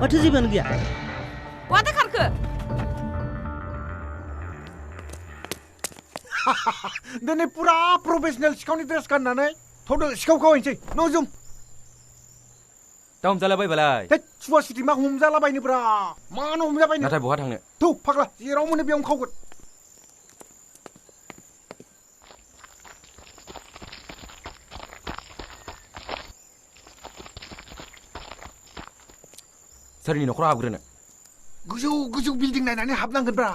माथो जेबोआनो गैया बहाथो खारखो दिनै पुरा प्रफेसनेल सिखावनि ड्रेस गाननानै थौदो सिखाव खावहैनोसै न' जुम दा हमजालाबायबालाय सुवा सुथि मा हमजालाबायनोब्रा मानो हमजाबायनो नाथाय बहा थांनो थौ फाग्ला जेराव मोनो बेयावनो खावगोन सोरनि न'खराव हाबग्रोनो गोजौ गोजौ बिल्डिं नायनानै हाबनांगोनब्रा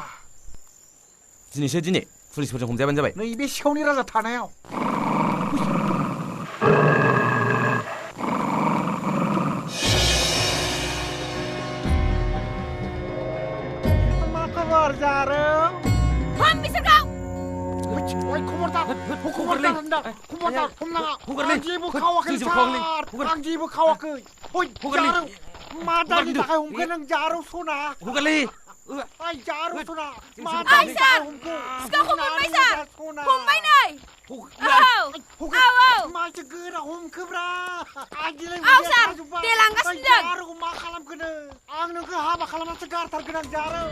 दिनैसो दिनै पुलिसफोरजों हमजाबानो जाबाय नैबे सिखावनि राजा थानायाव मा खबर जारो हम बिसोरखौ ओइ खबरदार होनदां खबरदार हमनाङा आं जेबो खावाखै आं जेबो खावाखै ओइ जारो मा दानि थाखाय हमखो नों जारौ सना हगारलै ओइ जारौ सना मा ओइ दानि सार थाखाय हमखो सिखावखौ मोनबाय सार हमबाय नै औ माथो गोरा हमखोब्रा औ सार दे लांगासिनो जों जारौखौ मा खालामखोनो आं नोंखौ हाबा खालामनासो गारथारगोन आं जारौ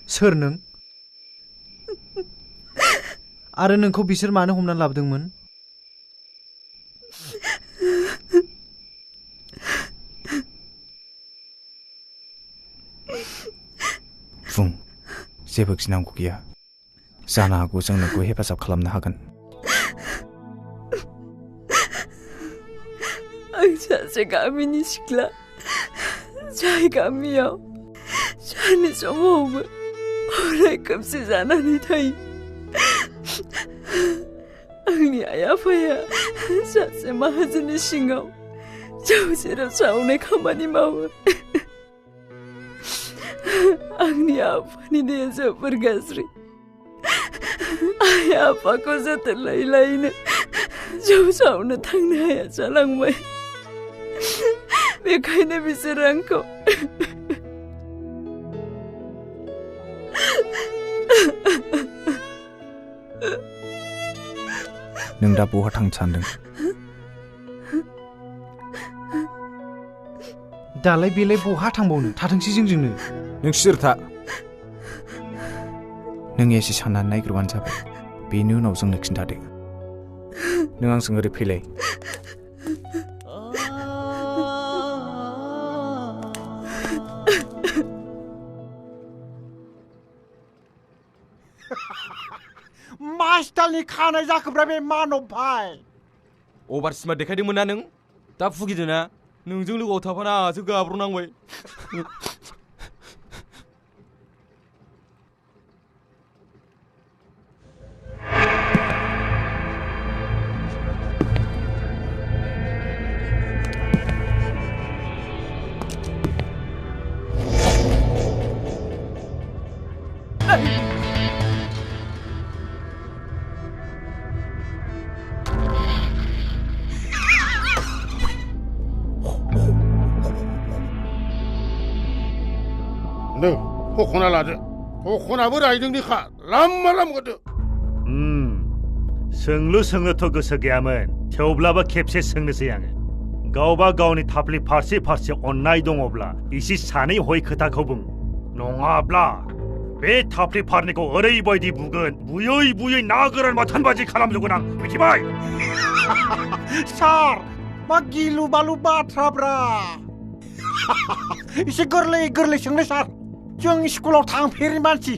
सोर नों आरो नोंखौ बिसोर मानो हमनानै लाबोदोंमोन बुं जेबो गिनांगौ गैया जानो हागौ जों नोंखौ हेफाजाब खालामनो हागोन आं सासे गामिनि सिख्ला जाय गामियाव सानै समावबो अराय खोमसि जानानै थायो आंनि आइ आफाया सासे माहाजोननि सिङाव जौ जेराव सावनाय खामानि मावो आंनि आफानि देहा जोबोर गाज्रि आइ आफाखौ जोथोन लायै लायैनो जौ सावनो थांनो हाया जालांबाय बेखायनो बिसोर आंखौ नों दा बहा थांनो सानदों दालाय बेलाय बहा थांबावनो थाथोंसै जोंजोंनो नों सिरि था नों एसे साननानै नायग्रोबानो जाबाय बेनि उनाव जोंनो खिन्थादो नों आंजों ओरै फैलाय मा स्टाइलनि खानाय जाखोब्रा बे मानब भाई अभार सिमा देखायदोंमोन ना नों दा फुगिदो ना नोंजों लोगोआव थाफाना आंहासो गाब्र'नांबाय नो हखना लादो हखनाबो रायदोंनिखा लामा लामगोदो सोंलु सोंनोथ' गोसो गैयामोन थेवब्लाबो खेबसे सोंनोसै आङो गावबा गावनि थाफ्लि फारसे फारसे अननाय दङब्ला इसे सानै हय खोथाखौ बुं नङाब्ला बे थाफ्लि फारनैखौ ओरैबायदि बुगोन बुयै बुयै ना गोरान बाथोन बादि खालामजोबगोन आं मिथिबाय सार मा गिलु बालु बाथ्राब्रा एसे गोरलै गोरलै सोंनाय सार जों स्कुलाव थांफेरि मानसि